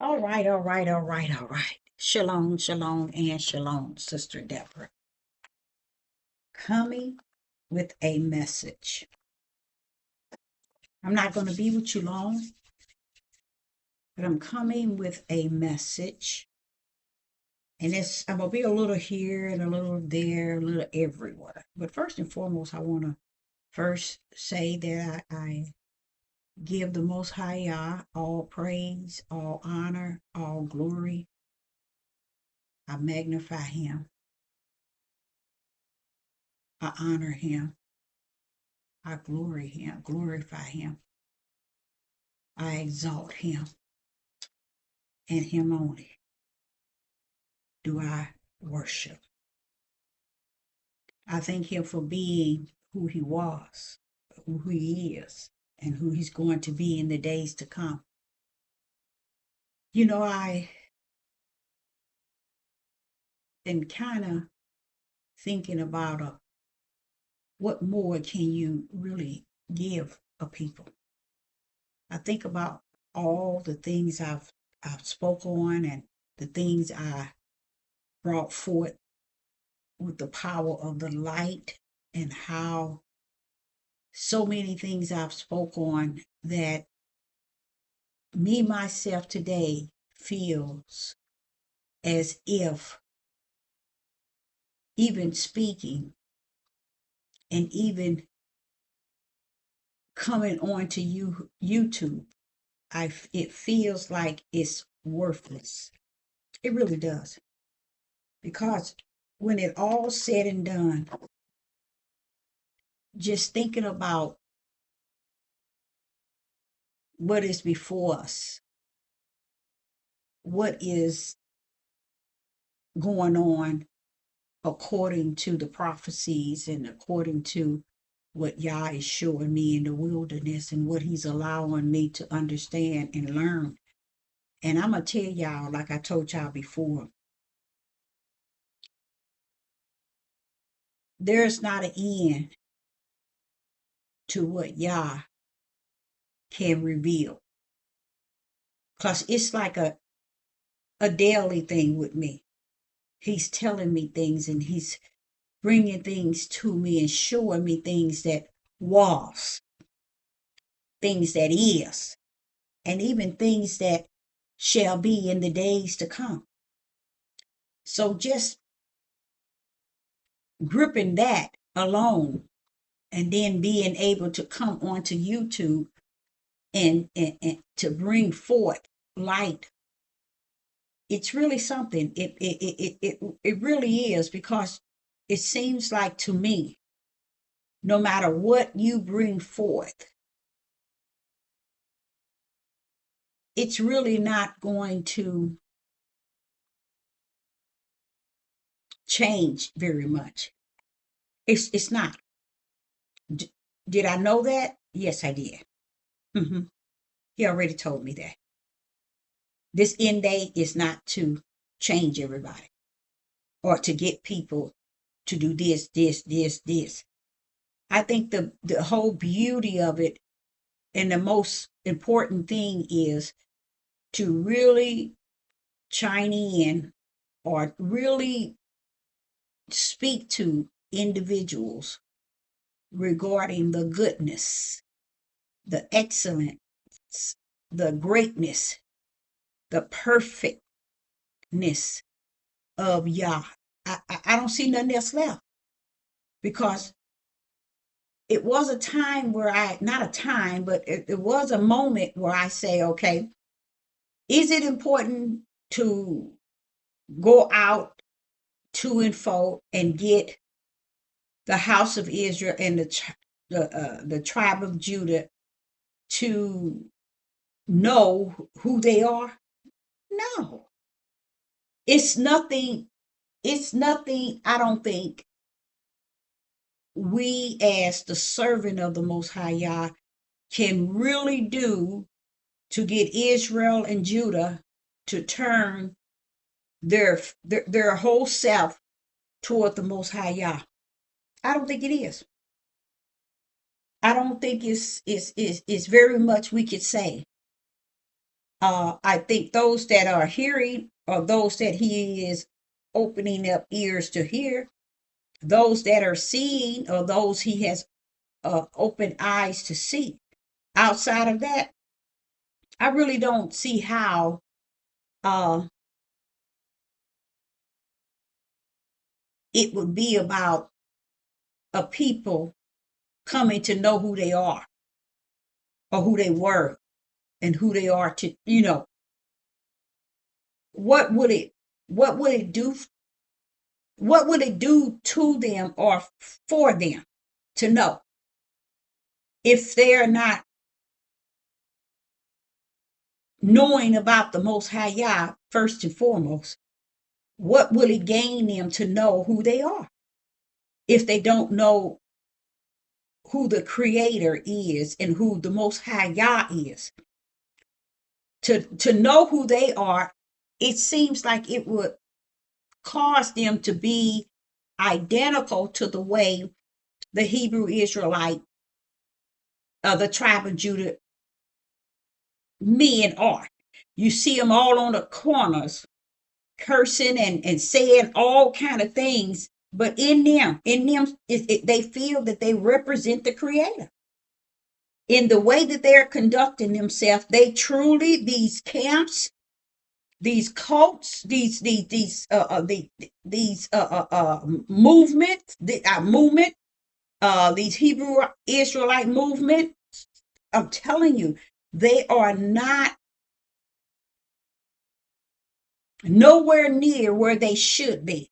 All right, all right, all right, all right. Shalom, shalom, and shalom, Sister Deborah. Coming with a message. I'm not going to be with you long, but I'm coming with a message. And I'm going to be a little here and a little there, a little everywhere. But first and foremost, I want to first say that I give the Most High Yah all praise, all honor, all glory. I magnify him. I honor him. I glorify him. I exalt him, and him only do I worship. I thank him for being who he was, who he is, and who he's going to be in the days to come. I been kind of thinking about what more can you really give a people? I think about all the things I've spoke on and the things I brought forth with the power of the light, and how so many things I've spoke on that me myself today feels as if even speaking and even coming on to YouTube, it feels like it's worthless. It really does. Because when it all said and done, just thinking about what is before us, what is going on according to the prophecies and according to what Yah is showing me in the wilderness and what he's allowing me to understand and learn. And I'm going to tell y'all, like I told y'all before, there's not an end to what Yah can reveal. Because it's like a daily thing with me. He's telling me things, and he's bringing things to me and showing me things that was, things that is, and even things that shall be in the days to come. So just gripping that alone, and then being able to come onto YouTube and to bring forth light, it's really something. It really is, because it seems like to me, no matter what you bring forth, it's really not going to change very much. It's not. Did I know that? Yes, I did. He already told me that. This end day is not to change everybody or to get people to do this, this, this, this. I think the whole beauty of it, and the most important thing, is to really chime in or really speak to individuals regarding the goodness, the excellence, the greatness, the perfectness of Yah. I don't see nothing else left, because it was a time where not a time, but it was a moment where I say, okay, is it important to go out to and fro and get the house of Israel and the tribe of Judah to know who they are? No, it's nothing. It's nothing. I don't think we, as the servant of the Most High Yah, can really do to get Israel and Judah to turn their whole self toward the Most High Yah. I don't think it is. I don't think it's very much we could say I think those that are hearing, or those that he is opening up ears to hear, those that are seeing, or those he has opened eyes to see. Outside of that, I really don't see how uh, it would be about a people coming to know who they are, or who they were, and who they are to, what would it what would it do what would it do to them or for them to know if they're not knowing about the Most High Yah first and foremost? What will it gain them to know who they are if they don't know who the Creator is and who the Most High Yah is? To know who they are, it seems like it would cause them to be identical to the way the Hebrew Israelite, the tribe of Judah men are. You see them all on the corners, cursing and saying all kind of things, but in them, they feel that they represent the Creator. In the way that they're conducting themselves, they truly, these camps, these cults, these movements, these Hebrew Israelite movement, I'm telling you, they are not nowhere near where they should be.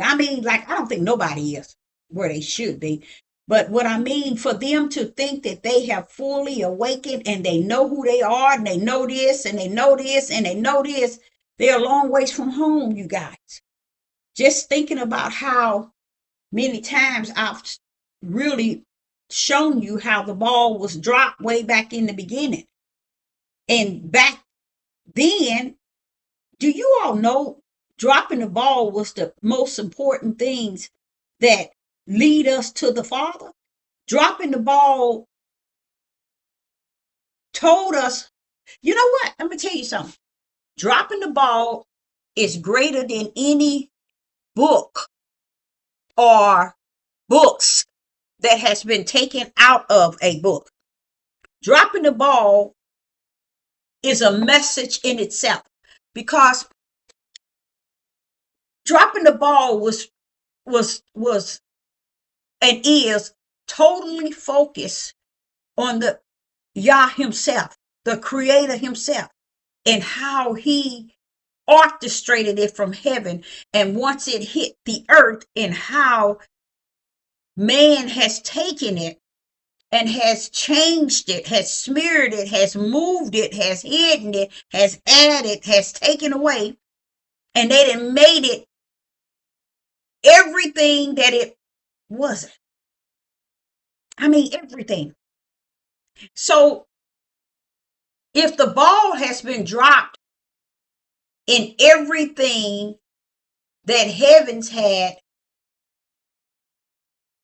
I mean, like, I don't think nobody is where they should be. But what I mean, for them to think that they have fully awakened and they know who they are, and they know this, and they know this, and they know this, they're a long ways from home, you guys. Just thinking about how many times I've really shown you how the ball was dropped way back in the beginning. And back then, do you all know dropping the ball was the most important things that lead us to the Father? Dropping the ball told us, you know what? Let me tell you something. Dropping the ball is greater than any book or books that has been taken out of a book. Dropping the ball is a message in itself, because dropping the ball was and is totally focused on the Yah himself, the Creator himself, and how he orchestrated it from heaven, and once it hit the earth, and how man has taken it and has changed it, has smeared it, has moved it, has hidden it, has added, has taken away, and they done made it everything that it wasn't. I mean, everything. So if the ball has been dropped in everything that heavens had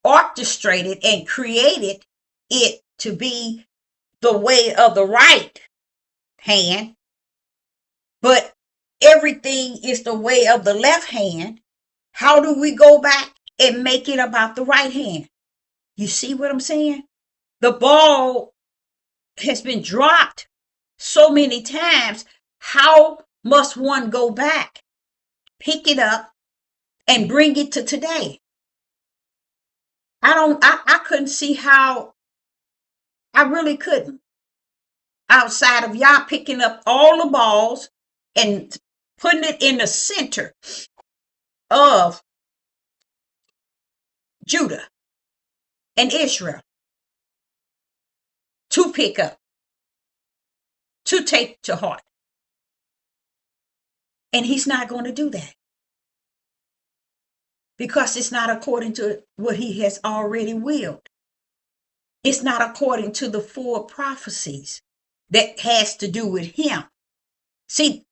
orchestrated and created it to be the way of the right hand, but everything is the way of the left hand, how do we go back and make it about the right hand? You see what I'm saying? The ball has been dropped so many times. How must one go back, pick it up, and bring it to today? I couldn't see how. I really couldn't. Outside of Yah picking up all the balls and putting it in the center of Judah and Israel to pick up, to take to heart. And he's not going to do that, because it's not according to what he has already willed. It's not according to the full prophecies that has to do with him. See,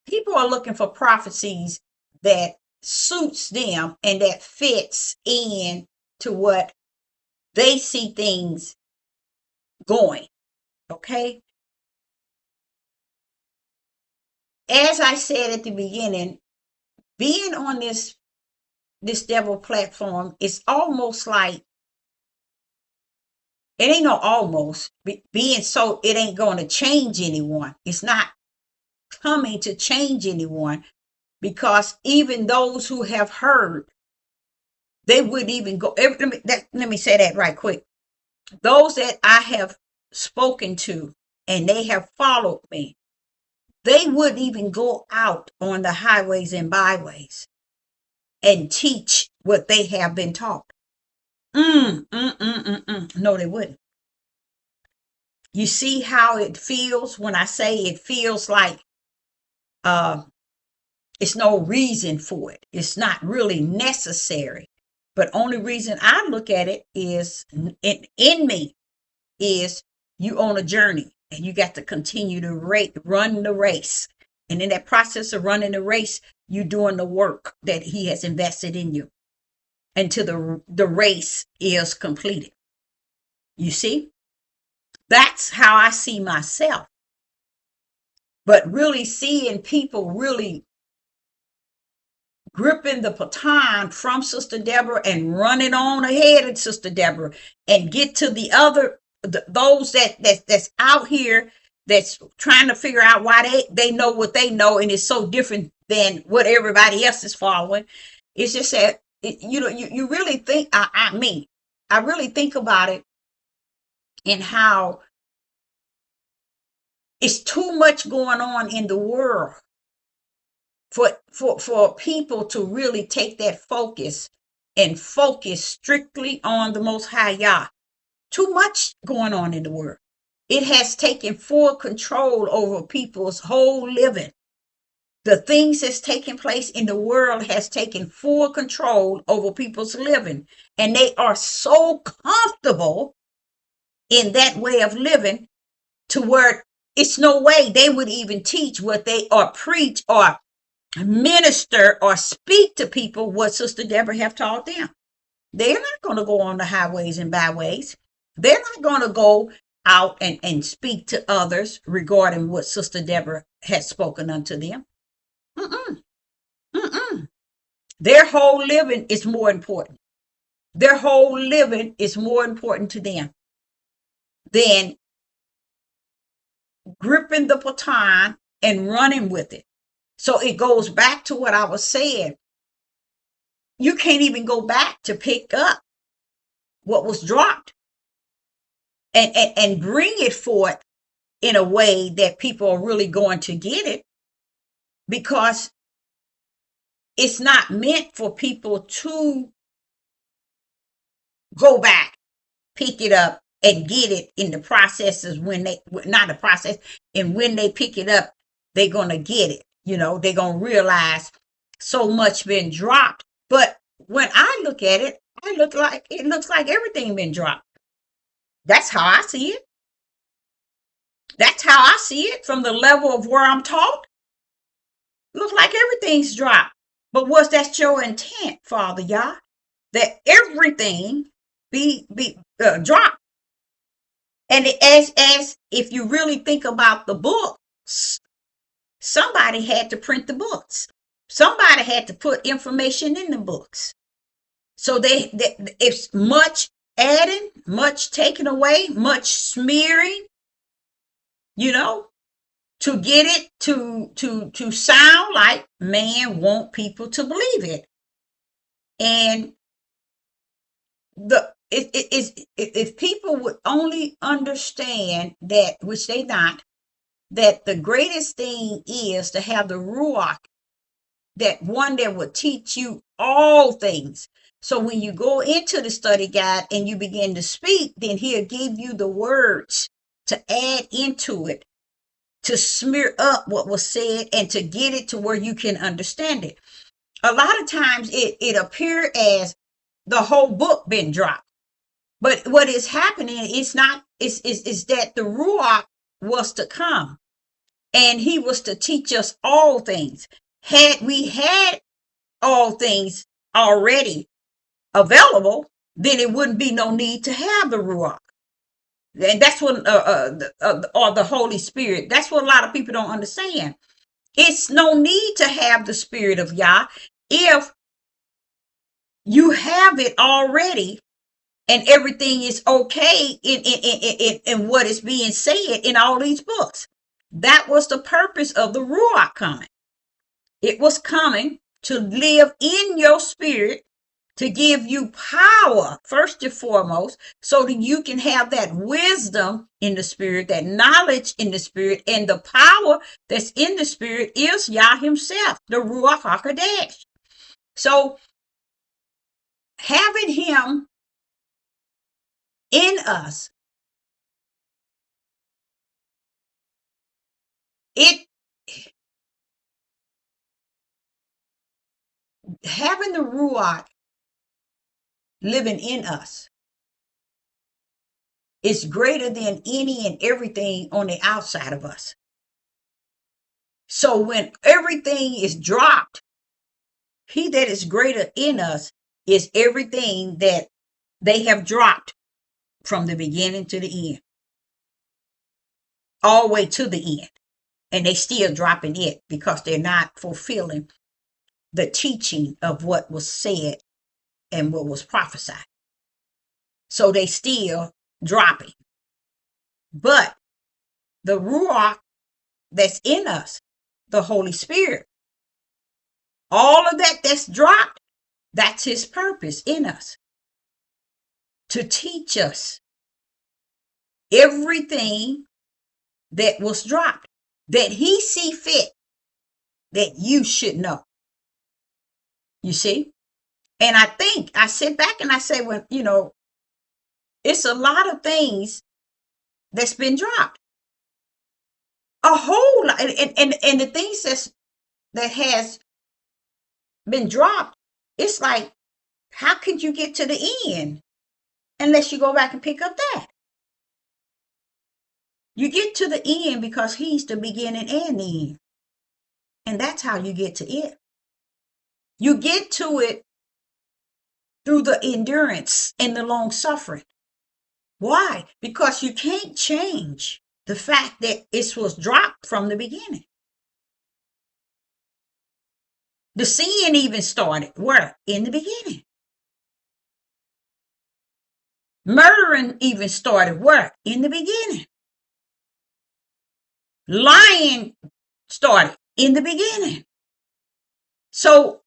people are looking for prophecies that suits them and that fits in to what they see things going. Okay? as I said at the beginning, being on this devil platform is almost like, it ain't no almost being, so it ain't going to change anyone. It's not coming to change anyone, because even those who have heard, they wouldn't even go. Let me say that right quick. Those that I have spoken to and they have followed me, they wouldn't even go out on the highways and byways and teach what they have been taught. No, they wouldn't. You see how it feels when I say it feels like it's no reason for it. It's not really necessary. But only reason I look at it is in me is you on a journey and you got to continue to run the race. And in that process of running the race, you're doing the work that he has invested in you until the race is completed. You see? That's how I see myself. But really seeing people really gripping the baton from Sister Deborah and running on ahead of Sister Deborah and get to the other, those that's out here that's trying to figure out why they know what they know, and it's so different than what everybody else is following. It's just that you really think, I really think about it, and how it's too much going on in the world for people to really take that focus and focus strictly on the Most High Yah. Too much going on in the world. It has taken full control over people's whole living. The things that's taking place in the world has taken full control over people's living. And they are so comfortable in that way of living to where it's no way they would even teach what they, or preach or minister or speak to people what Sister Deborah have taught them. They're not going to go on the highways and byways. They're not going to go out and speak to others regarding what Sister Deborah has spoken unto them. Their whole living is more important. Their whole living is more important to them than gripping the baton and running with it. So it goes back to what I was saying. You can't even go back to pick up what was dropped and bring it forth in a way that people are really going to get it, because it's not meant for people to go back, pick it up, and get it in the processes when they, not the process, and when they pick it up, they're going to get it. They're going to realize so much been dropped. But when I look at it, it looks like everything been dropped. That's how I see it. That's how I see it from the level of where I'm taught. Looks like everything's dropped. But was that your intent, Father Yah? That everything be dropped? And as if you really think about the books, somebody had to print the books. Somebody had to put information in the books. So it's much adding, much taken away, much smearing, to get it to sound like man want people to believe it. And if people would only understand that, which they not, that the greatest thing is to have the Ruach, that one that will teach you all things. So when you go into the study guide and you begin to speak, then he'll give you the words to add into it, to smear up what was said and to get it to where you can understand it. A lot of times it appears as the whole book been dropped. But what is happening is that the Ruach was to come and he was to teach us all things. Had we had all things already available, then it wouldn't be no need to have the Ruach. And that's what, or the Holy Spirit. That's what a lot of people don't understand. It's no need to have the Spirit of Yah if you have it already and everything is okay in what is being said in all these books. That was the purpose of the Ruach coming. It was coming to live in your spirit, to give you power, first and foremost, so that you can have that wisdom in the spirit, that knowledge in the spirit, and the power that's in the spirit is Yah himself, the Ruach HaKodesh. So having him in us, it having the Ruach living in us is greater than any and everything on the outside of us. So when everything is dropped, he that is greater in us is everything that they have dropped from the beginning to the end, all the way to the end. And they still dropping it because they're not fulfilling the teaching of what was said and what was prophesied. So they still dropping. But the Ruach that's in us, the Holy Spirit, all of that that's dropped, that's his purpose in us. To teach us everything that was dropped, that he see fit that you should know. You see? And I think I sit back and I say, well, it's a lot of things that's been dropped. A whole lot. And the things that has been dropped, it's like, how could you get to the end unless you go back and pick up that? You get to the end because he's the beginning and the end. And that's how you get to it. You get to it through the endurance and the long suffering. Why? Because you can't change the fact that it was dropped from the beginning. The sin even started where? In the beginning. Murdering even started where? In the beginning. Lying started in the beginning. So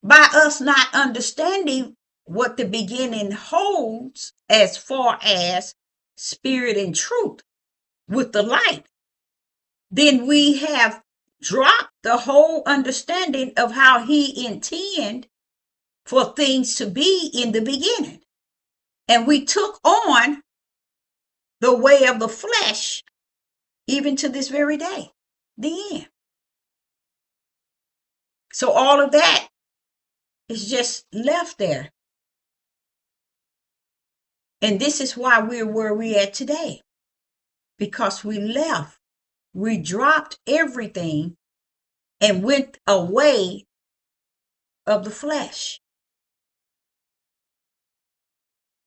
by us not understanding what the beginning holds as far as spirit and truth with the light, then we have dropped the whole understanding of how he intended for things to be in the beginning. And we took on the way of the flesh, even to this very day, the end. So all of that is just left there. And this is why we're where we're at today. Because we left, we dropped everything and went away of the flesh.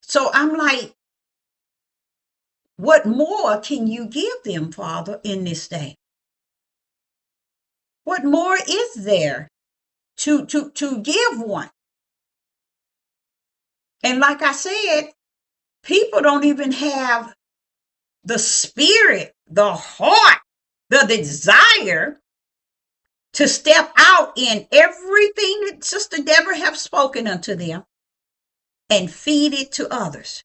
So I'm like, what more can you give them, Father, in this day? What more is there to give one? And like I said, people don't even have the spirit, the heart, the desire to step out in everything that Sister Deborah have spoken unto them and feed it to others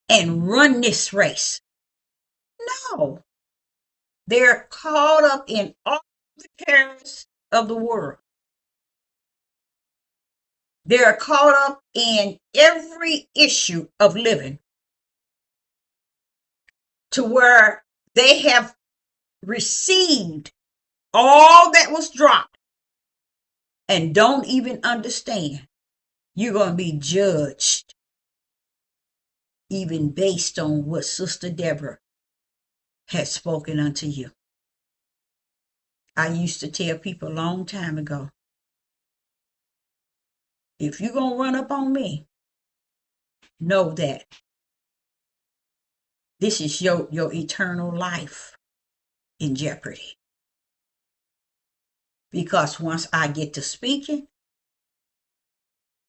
and run this race. No. They're caught up in all the cares of the world. They're caught up in every issue of living to where they have received all that was dropped and don't even understand you're going to be judged even based on what Sister Deborah has spoken unto you. I used to tell people a long time ago, if you're going to run up on me, know that this is your eternal life in jeopardy. Because once I get to speaking,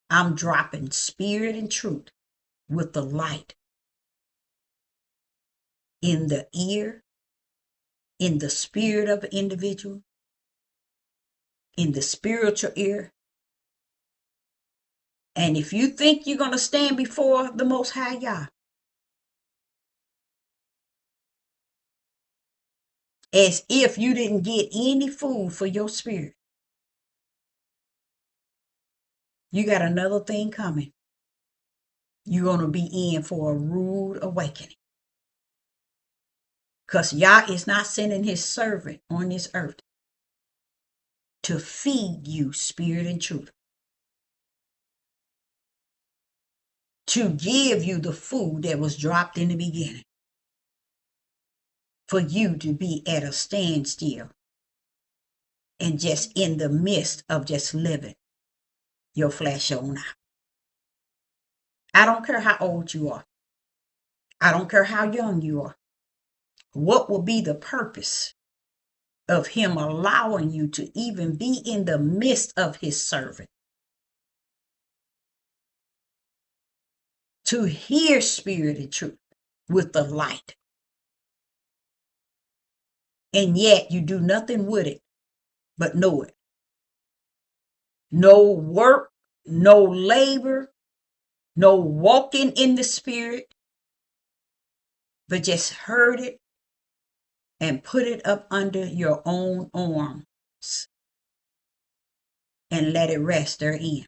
I'm dropping spirit and truth with the light in the ear, in the spirit of the individual, in the spiritual ear. And if you think you're going to stand before the Most High Yah, as if you didn't get any food for your spirit, you got another thing coming. You're going to be in for a rude awakening. Because Yah is not sending his servant on this earth to feed you spirit and truth, to give you the food that was dropped in the beginning, for you to be at a standstill and just in the midst of just living your flesh on out. I don't care how old you are. I don't care how young you are. What will be the purpose of him allowing you to even be in the midst of his servant? To hear spirit and truth with the light. And yet you do nothing with it but know it. No work, no labor, no walking in the spirit, but just heard it and put it up under your own arms and let it rest therein.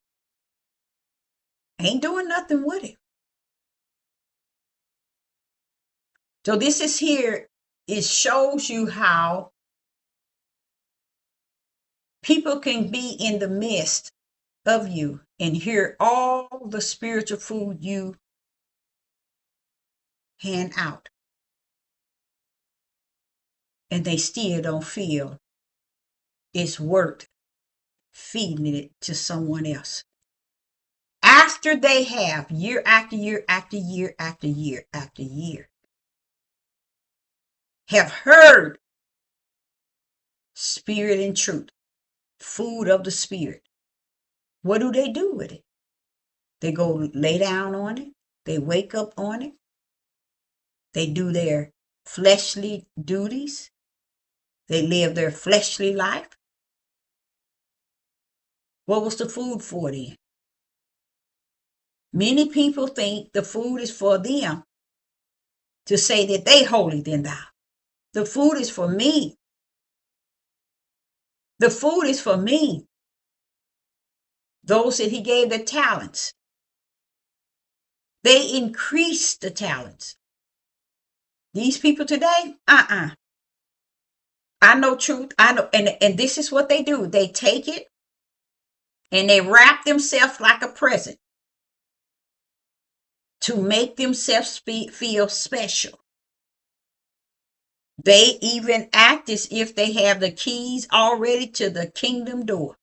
Ain't doing nothing with it. So this is here, it shows you how people can be in the midst of you and hear all the spiritual food you hand out, and they still don't feel it's worth feeding it to someone else. After they have year after year after year after year after year have heard spirit and truth, food of the spirit, what do they do with it? They go lay down on it. They wake up on it. They do their fleshly duties. They live their fleshly life. What was the food for then? Many people think the food is for them to say that they holier than thou. The food is for me. The food is for me. Those that he gave the talents, they increased the talents. These people today, I know truth. I know, and this is what they do. They take it and they wrap themselves like a present to make themselves feel special. They even act as if they have the keys already to the kingdom door.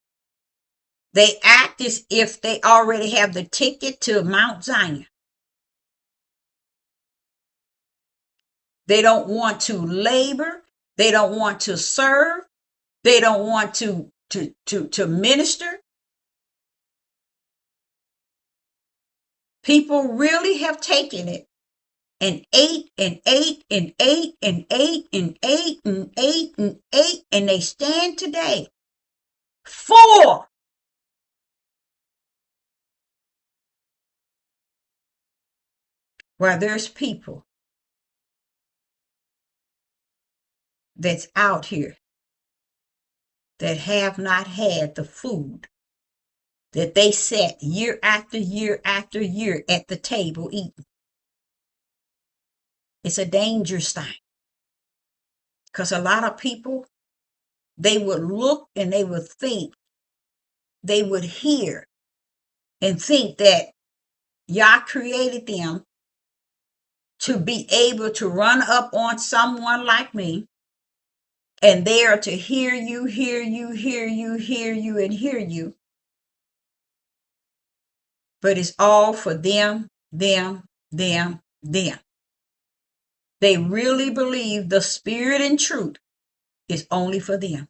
They act as if they already have the ticket to Mount Zion. They don't want to labor. They don't want to serve. They don't want to minister. People really have taken it and ate and ate and ate and ate and ate and ate and ate, and they stand today for where there's people that's out here that have not had the food that they sat year after year after year at the table eating. It's a dangerous thing. Because a lot of people, they would look and they would think, they would hear and think that Yah created them to be able to run up on someone like me, and they are to hear you, hear you, hear you, hear you, and hear you. But it's all for them, them, them, them. They really believe the spirit and truth is only for them.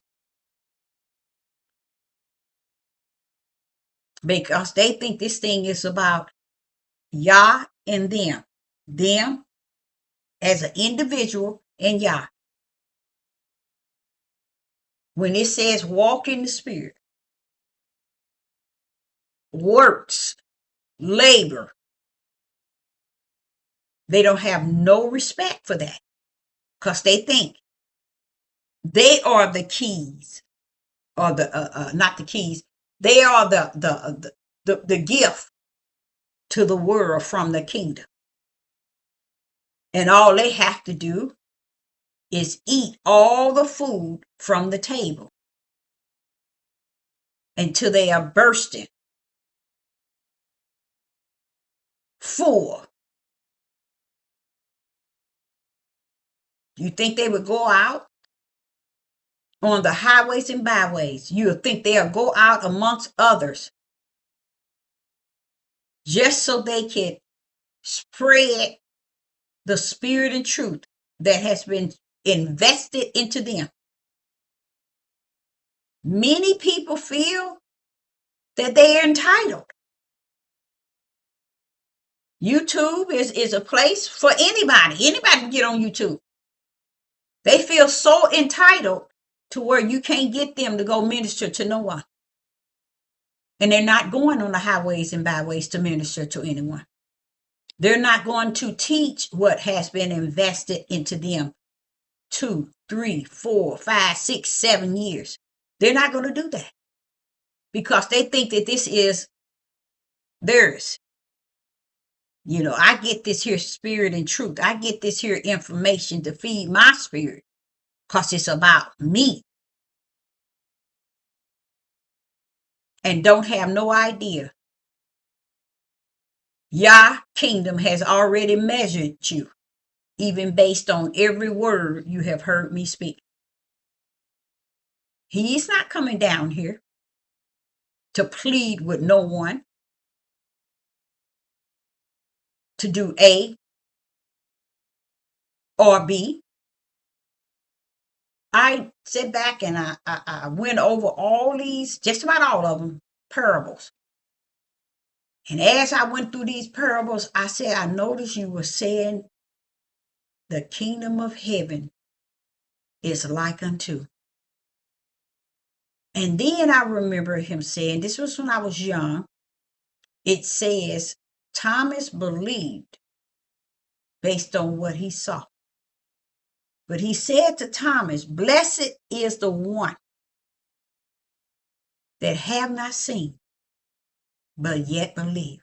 because they think this thing is about Yah and them as an individual and Yah. When it says walk in the spirit, works, labor, they don't have no respect for that because they think they are the keys, or the not the keys. They are the gift to the world from the kingdom, and all they have to do is eat all the food from the table until they are bursting full. You think they would go out on the highways and byways? You would think they'll go out amongst others just so they can spread the spirit and truth that has been invested into them. Many people feel that they are entitled. YouTube is a place for anybody. Anybody can get on YouTube. They feel so entitled to where you can't get them to go minister to no one. And they're not going on the highways and byways to minister to anyone. They're not going to teach what has been invested into them 2, 3, 4, 5, 6, 7 years. They're not going to do that because they think that this is theirs. You know, I get this here spirit and truth. I get this here information to feed my spirit because it's about me. And don't have no idea. Yah kingdom has already measured you, even based on every word you have heard me speak. He's not coming down here to plead with no one, to do A or B. I sat back and I went over all these, just about all of them, parables. And as I went through these parables, I said, I noticed you were saying the kingdom of heaven is like unto. And then I remember him saying, this was when I was young, it says, Thomas believed based on what he saw. But he said to Thomas, blessed is the one that have not seen, but yet believe.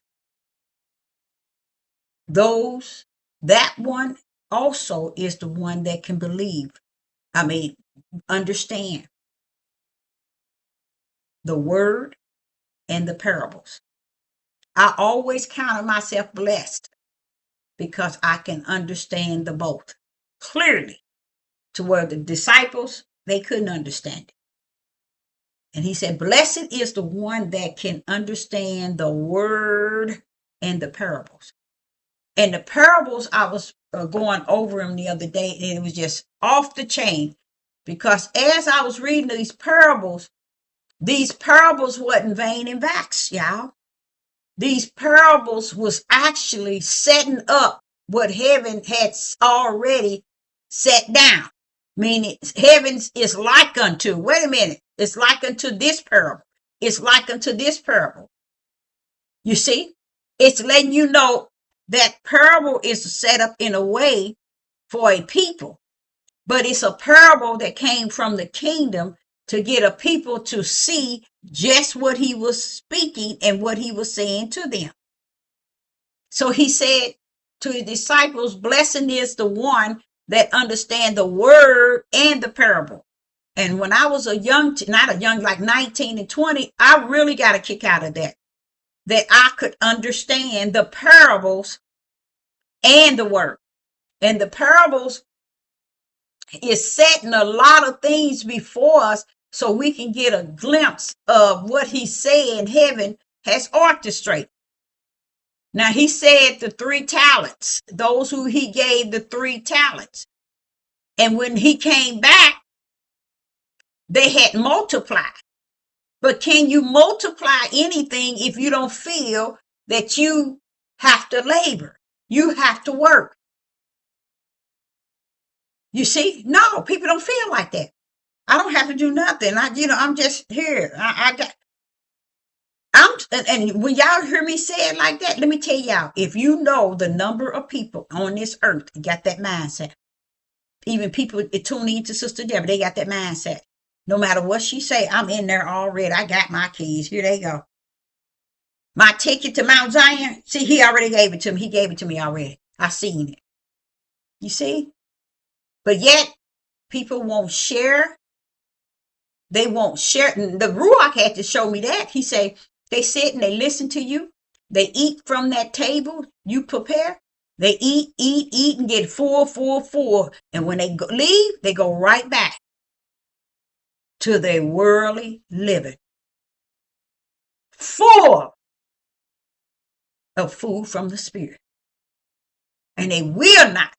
That one also is the one that can believe. Understand the word and the parables. I always counted myself blessed because I can understand the both clearly, to where the disciples, they couldn't understand it. And he said, blessed is the one that can understand the word and the parables. And the parables, I was going over them the other day, and it was just off the chain. Because as I was reading these parables wasn't vain and vax, y'all. These parables was actually setting up what heaven had already set down. Meaning heaven is like unto, wait a minute, it's like unto this parable. It's like unto this parable. You see, it's letting you know that parable is set up in a way for a people, but it's a parable that came from the kingdom to get a people to see just what he was speaking and what he was saying to them. So he said to his disciples, blessed is the one that understand the word and the parable. And when I was like 19 and 20, I really got a kick out of that I could understand the parables and the word. And the parables is setting a lot of things before us so we can get a glimpse of what he's saying heaven has orchestrated. Now, he said the 3 talents, those who he gave the 3 talents. And when he came back, they had multiplied. But can you multiply anything if you don't feel that you have to labor? You have to work. You see? No, people don't feel like that. I don't have to do nothing. I'm just here. And when y'all hear me say it like that, let me tell y'all, if you know the number of people on this earth got that mindset, even people tuning into Sister Deborah, they got that mindset. No matter what she say, I'm in there already. I got my keys. Here they go. My ticket to Mount Zion, see, he already gave it to me. He gave it to me already. I seen it. You see? But yet, people won't share. They won't share. The Ruach had to show me that. He said, they sit and they listen to you. They eat from that table you prepare. They eat, and get full. And when they leave, they go right back to their worldly living. Full of food from the Spirit. And they will not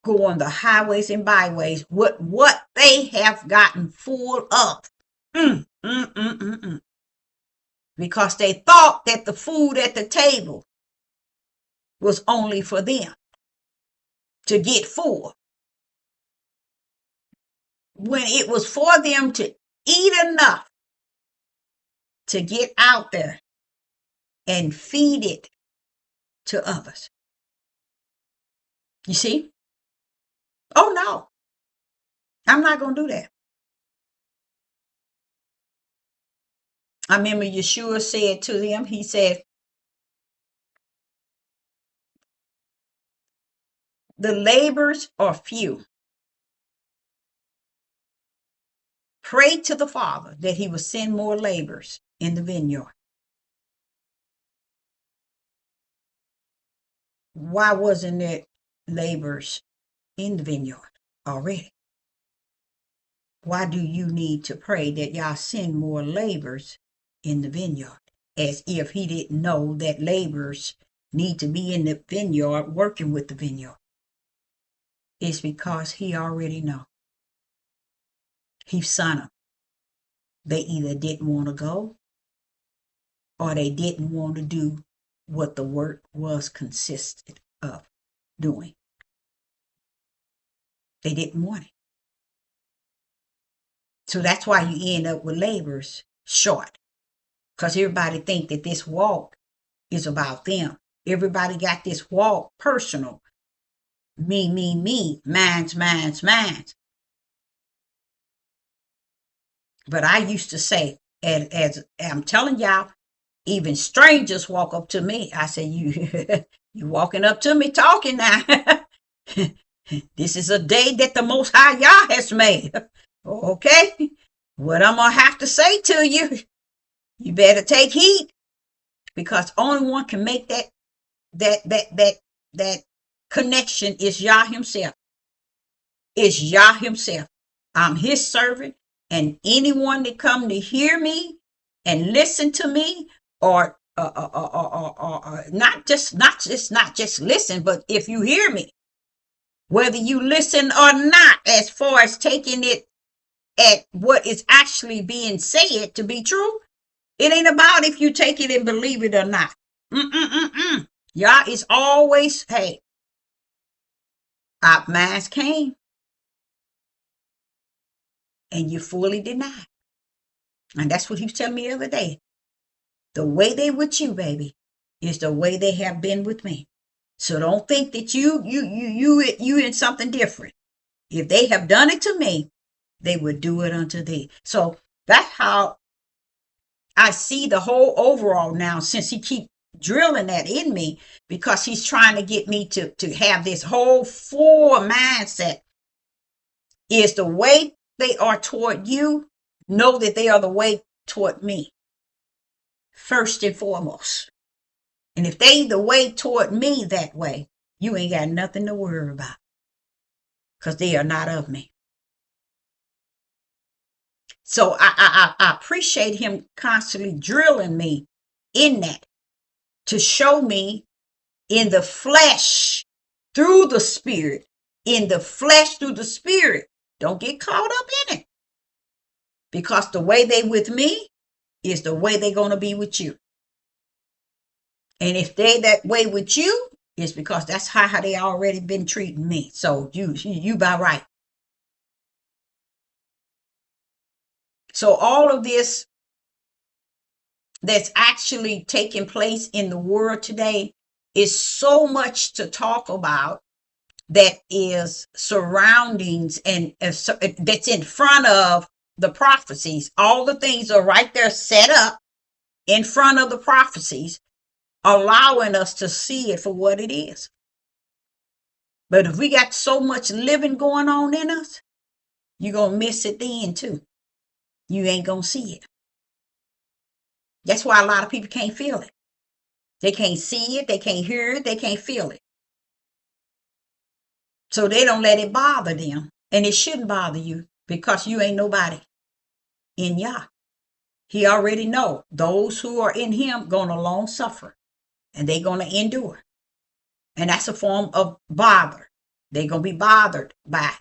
go on the highways and byways with what they have gotten full of. Because they thought that the food at the table was only for them to get full, when it was for them to eat enough to get out there and feed it to others. You see? Oh no, I'm not going to do that. I remember Yeshua said to them, he said, the labors are few. Pray to the Father that he will send more laborers in the vineyard. Why wasn't there laborers in the vineyard already? Why do you need to pray that y'all send more laborers in the vineyard? As if he didn't know that laborers need to be in the vineyard working with the vineyard. It's because he already know. He sent them. They either didn't want to go or they didn't want to do what the work was consisted of doing. They didn't want it. So that's why you end up with laborers short. Because everybody think that this walk is about them. Everybody got this walk personal. Me, mine's. But I used to say, as I'm telling y'all, even strangers walk up to me. I say, you walking up to me talking now. This is a day that the Most High Yah has made. Okay? What I'm going to have to say to you, you better take heed, because only one can make that connection is Yah himself. It's Yah himself. I'm his servant, and anyone that come to hear me and listen to me, or not just listen, but if you hear me, whether you listen or not, as far as taking it at what is actually being said to be true, it ain't about if you take it and believe it or not. Y'all is always, hey, mass came and you fully denied. And that's what he was telling me the other day. The way they with you, baby, is the way they have been with me. So don't think that you in something different. If they have done it to me, they would do it unto thee. So that's how I see the whole overall now, since he keep drilling that in me, because he's trying to get me to have this whole full mindset. Is the way they are toward you, know that they are the way toward me. First and foremost. And if they the way toward me that way, you ain't got nothing to worry about, because they are not of me. So I appreciate him constantly drilling me in that, to show me in the flesh through the spirit, in the flesh through the spirit. Don't get caught up in it. Because the way they with me is the way they're going to be with you. And if they that way with you, it's because that's how they already been treating me. So you by right. So all of this that's actually taking place in the world today is so much to talk about, that is surroundings and that's in front of the prophecies. All the things are right there set up in front of the prophecies, allowing us to see it for what it is. But if we got so much living going on in us, you're going to miss it then too. You ain't going to see it. That's why a lot of people can't feel it. They can't see it. They can't hear it. They can't feel it. So they don't let it bother them. And it shouldn't bother you, because you ain't nobody in Yah. He already know those who are in him going to long suffer, and they going to endure. And that's a form of bother. They going to be bothered by.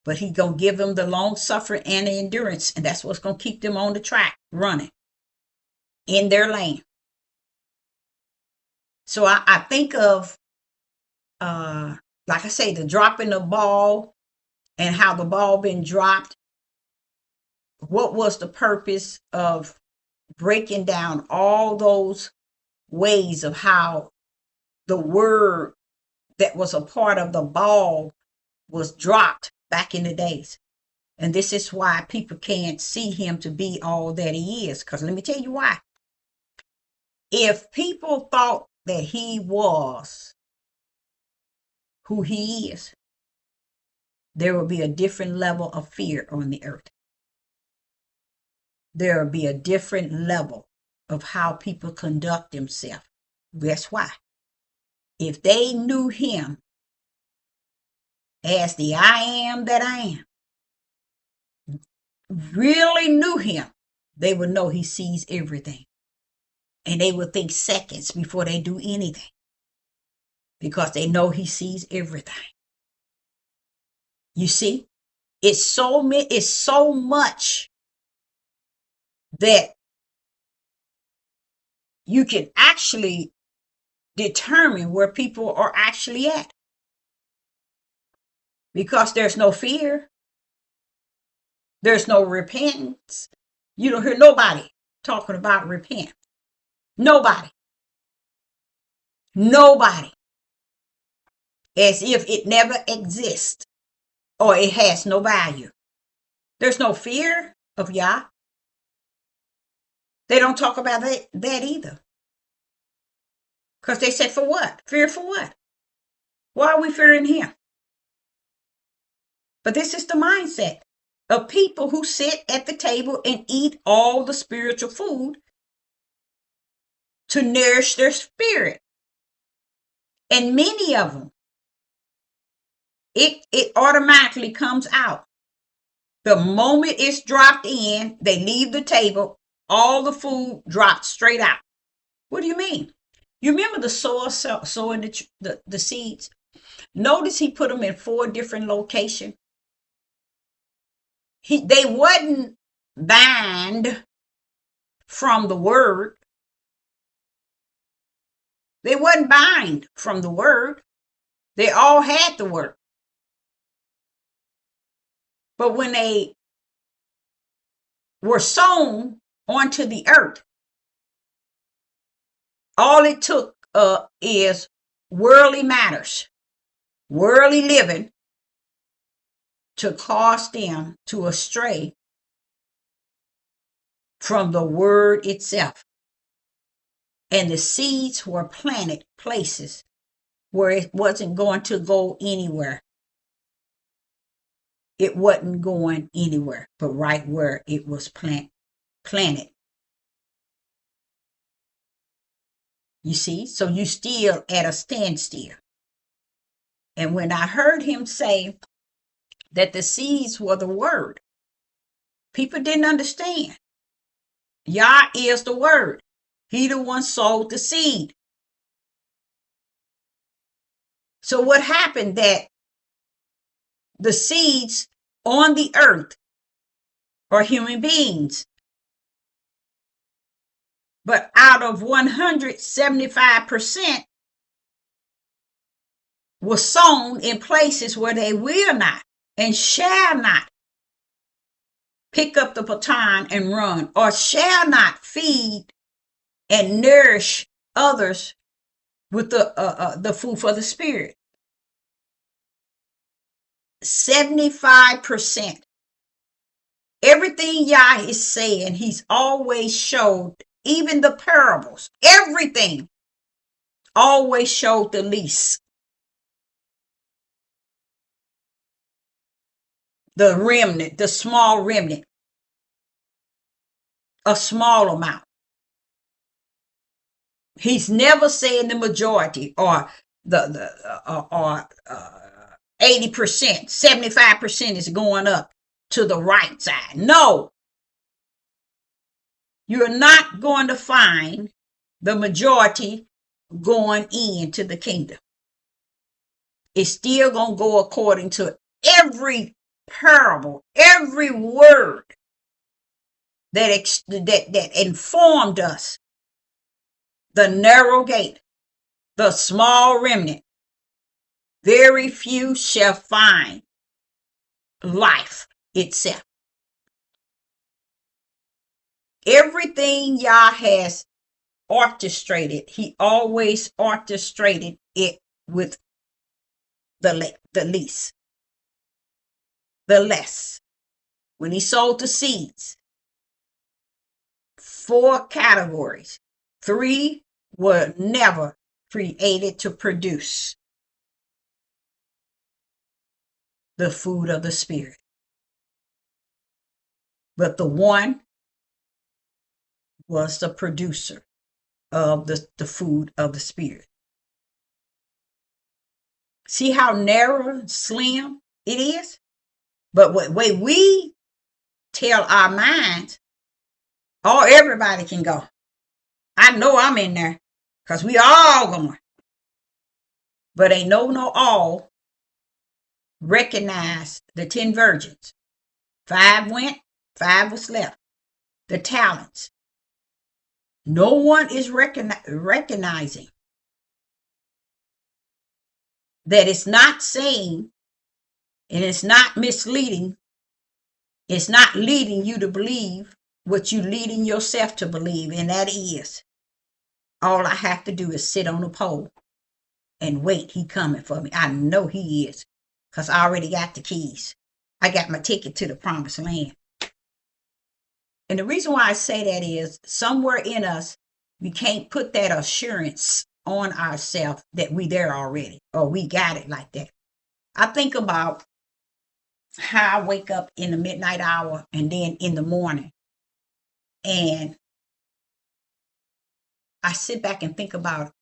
But he going to give them the long suffering and the endurance. And that's what's going to keep them on the track running in their lane. So I think of, like I say, the dropping the ball and how the ball been dropped. What was the purpose of breaking down all those ways of how the word that was a part of the ball was dropped back in the days? And this is why people can't see him to be all that he is. Because let me tell you why. If people thought that he was who he is, there will be a different level of fear on the earth. There will be a different level of how people conduct themselves. Guess why? If they knew him as the I am that I am, really knew him, they would know he sees everything. And they would think seconds before they do anything, because they know he sees everything. You see, it's so much that you can actually determine where people are actually at, because there's no fear, there's no repentance. You don't hear nobody talking about repent. Nobody. As if it never exists or it has no value. There's no fear of Yah. They don't talk about that either. Because they said, for what? Fear for what? Why are we fearing him? But this is the mindset of people who sit at the table and eat all the spiritual food to nourish their spirit. And many of them, it automatically comes out. The moment it's dropped in, they leave the table, all the food drops straight out. What do you mean? You remember the sower sowing the seeds? Notice he put them in 4 different locations. They wasn't banned from the word. They wasn't bind from the word. They all had the word. But when they were sown onto the earth, all it took is worldly matters, worldly living, to cause them to astray from the word itself. And the seeds were planted places where it wasn't going to go anywhere. It wasn't going anywhere, but right where it was planted. You see, so you still at a standstill. And when I heard him say that the seeds were the word, people didn't understand. Yah is the word. He the one sowed the seed. So what happened that the seeds on the earth or human beings. But out of 175% was sown in places where they will not and shall not pick up the baton and run, or shall not feed and nourish others with the food for the spirit. 75%. Everything Yah is saying, he's always showed, even the parables, everything always showed the least. The remnant, the small remnant, a small amount. He's never saying the majority or the 80%, 75% is going up to the right side. No, you're not going to find the majority going into the kingdom. It's still going to go according to every parable, every word that informed us. The narrow gate, the small remnant, very few shall find life itself. Everything Yah has orchestrated, he always orchestrated it with the least, the less. When he sowed the seeds, 4 categories, 3 were never created to produce the food of the spirit. But the one was the producer of the food of the spirit. See how narrow and slim it is? But the way we tell our minds, oh, everybody can go. I know I'm in there because we all going. But ain't no all recognize the 10 virgins. 5 went, 5 was left. The talents. No one is recognizing that it's not saying, and it's not misleading, it's not leading you to believe what you're leading yourself to believe, and that is, all I have to do is sit on a pole and wait. He coming for me. I know he is, because I already got the keys. I got my ticket to the promised land. And the reason why I say that is, somewhere in us, we can't put that assurance on ourselves that we there already, or we got it like that. I think about how I wake up in the midnight hour and then in the morning, and I sit back and think about it.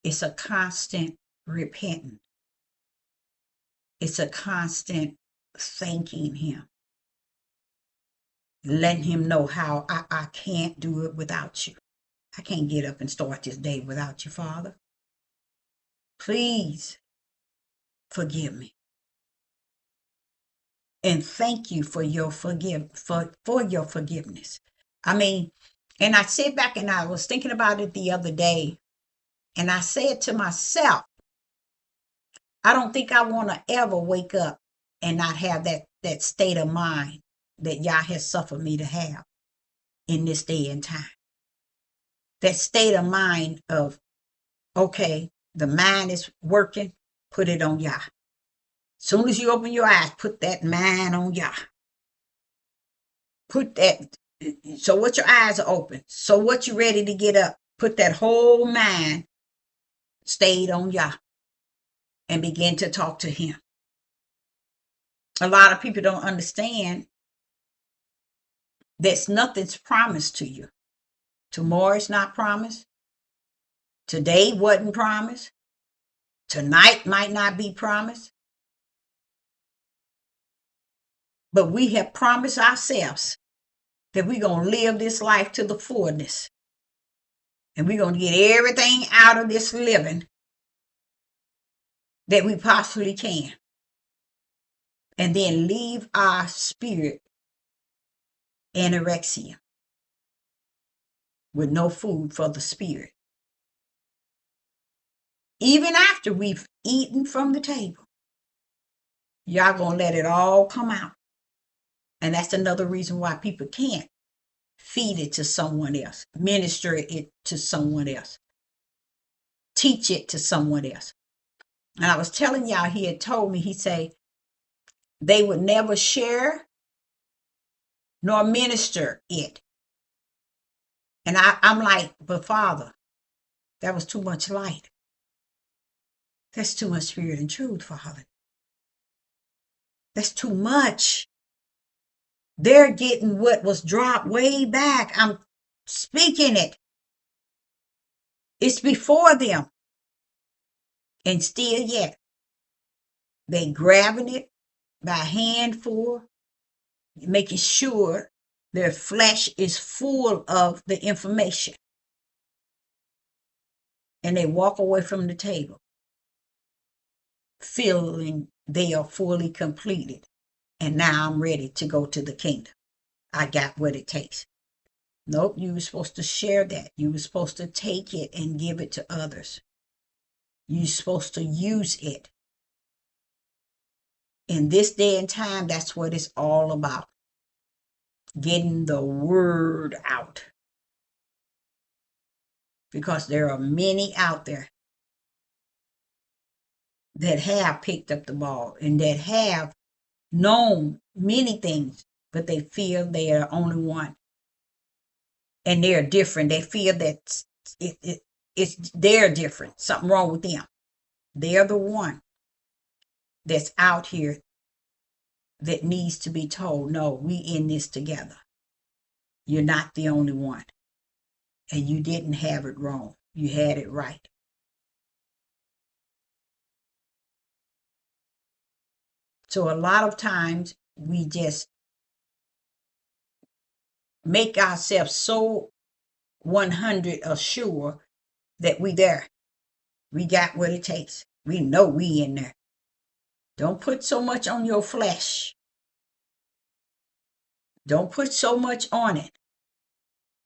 It's a constant repenting. It's a constant thanking him, letting him know how I can't do it without you. I can't get up and start this day without you, Father. Please forgive me. And thank you for your your forgiveness. I mean, and I sit back and I was thinking about it the other day, and I said to myself, I don't think I want to ever wake up and not have that state of mind that Yah has suffered me to have in this day and time. That state of mind of, okay, the mind is working, put it on Yah. Soon as you open your eyes, put that mind on Yah. Put that, so what your eyes are open. So what you ready to get up, put that whole mind stayed on Yah and begin to talk to him. A lot of people don't understand that nothing's promised to you. Tomorrow's not promised. Today wasn't promised. Tonight might not be promised. But we have promised ourselves that we're going to live this life to the fullness. And we're going to get everything out of this living that we possibly can. And then leave our spirit anorexia, with no food for the spirit. Even after we've eaten from the table, y'all gonna let it all come out. And that's another reason why people can't feed it to someone else, minister it to someone else, teach it to someone else. And I was telling y'all, he had told me, he said, they would never share nor minister it. And I'm like, but Father, that was too much light. That's too much spirit and truth, Father. That's too much. They're getting what was dropped way back. I'm speaking it. It's before them. And still yet, they grabbing it by a handful, making sure their flesh is full of the information. And they walk away from the table feeling they are fully completed. And now I'm ready to go to the kingdom. I got what it takes. Nope, you were supposed to share that. You were supposed to take it and give it to others. You're supposed to use it. In this day and time, that's what it's all about. Getting the word out. Because there are many out there that have picked up the ball and that have known many things, but they feel they are the only one. And they're different. They feel that they're different. Something wrong with them. They're the one that's out here that needs to be told, no, we in this together. You're not the only one. And you didn't have it wrong. You had it right. So a lot of times we just make ourselves so 100 assured that we there. We got what it takes. We know we in there. Don't put so much on your flesh. Don't put so much on it,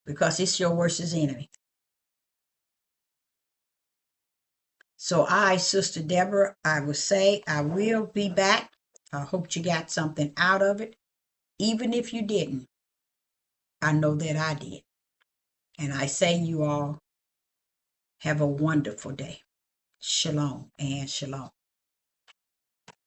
because it's your worst enemy. So Sister Deborah, I will say I will be back. I hope you got something out of it. Even if you didn't, I know that I did. And I say you all have a wonderful day. Shalom and shalom.